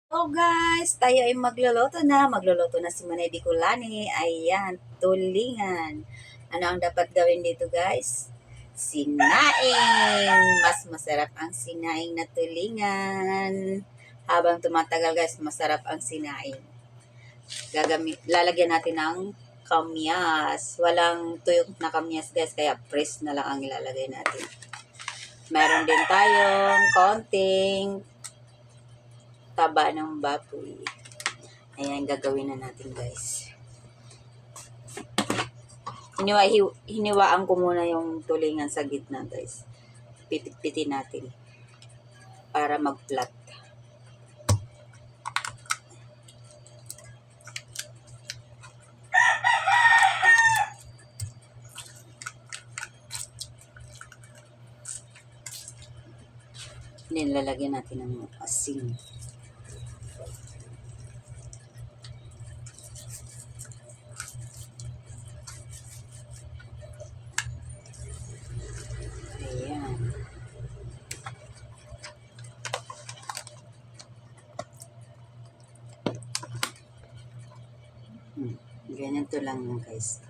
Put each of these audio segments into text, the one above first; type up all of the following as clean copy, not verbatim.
Oh guys, tayo ay magluluto na. Magluluto na si Manay Bicolani. Ayan, tulingan. Ano ang dapat gawin dito guys? Sinaing! Mas masarap ang sinaing na tulingan. Habang tumatagal guys, masarap ang sinaing. Lalagyan natin ng kamyas. Walang tuyok na kamyas guys, kaya press na lang ang ilalagay natin. Meron din tayong konting taba ng baboy. Ayan, gagawin na natin guys. Hiniwaan ko muna yung tulingan sa gitna guys. Pipit-pitin natin para mag-flat. Lalagyan natin ng asin. Ayan. Ganyan to lang guys.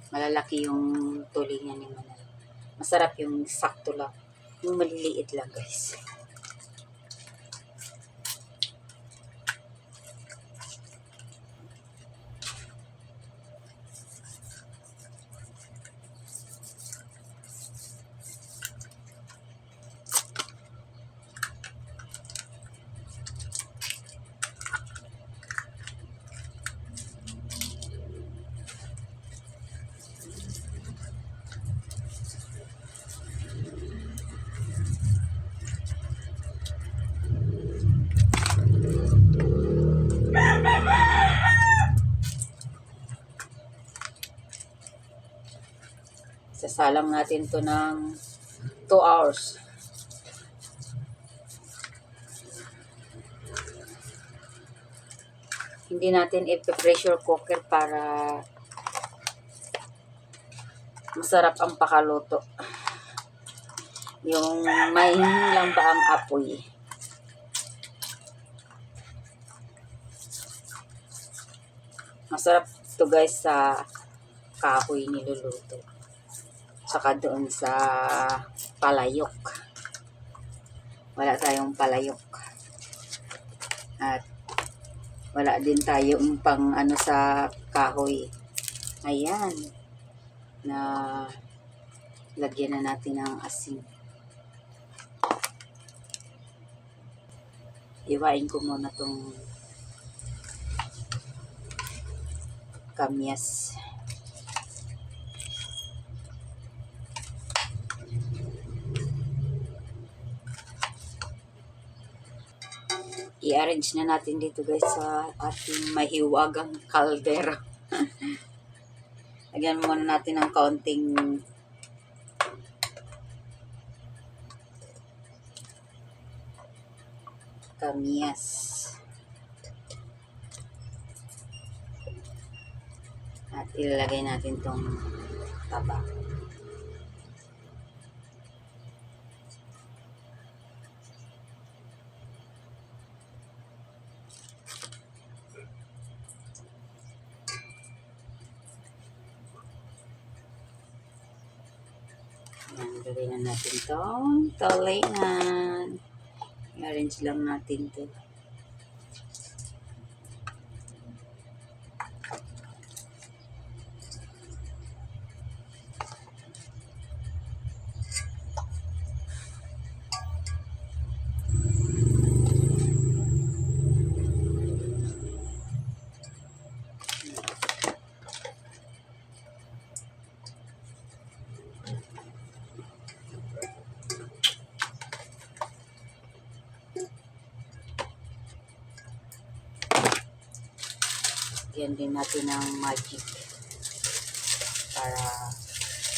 Malalaki yung tulingan ni Manay. Masarap yung sakto lang. Yung maliliit lang guys. Sasalang natin to ng 2 hours. Hindi natin i-pressure cooker para masarap ang pakaluto. Yung mahinhin lang ba ang apoy. Masarap to guys sa kahoy niluluto. Saka doon sa palayok. Wala tayong palayok. At wala din tayong pang ano sa kahoy. Ayan. Na lagyan na natin ng asin. Iwain ko muna tong kamyas. I-arrange na natin dito guys sa ating mahiwagang kaldero. Lagyan muna natin ng kaunting kamyas. At ilalagay natin tong taba. Ayan, gawin na natin itong tulingan. I-arrange lang natin ito. Lagyan din natin ng magic para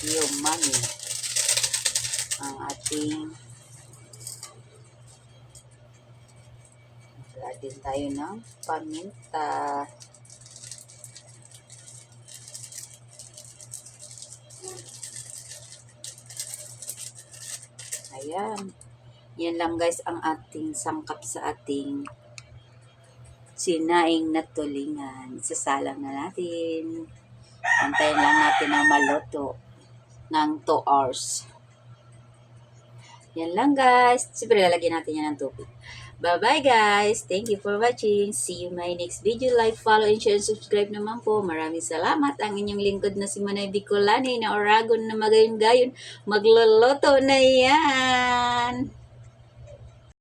yung money ang ating wala din tayo ng paminta. Ayan. Yan lang guys ang ating sangkap sa ating sinaing na tulingan. Isasalang na natin. Antayin lang natin na maluto ng 2 hours. Yan lang guys. Siyempre lalagyan natin yan ng tubig. Bye-bye guys. Thank you for watching. See you in my next video. Like, follow, and share, and subscribe naman po. Maraming salamat. Ang inyong lingkod na si Manay Bicolani na Oragon na magayon-gayon. Magluluto na yan.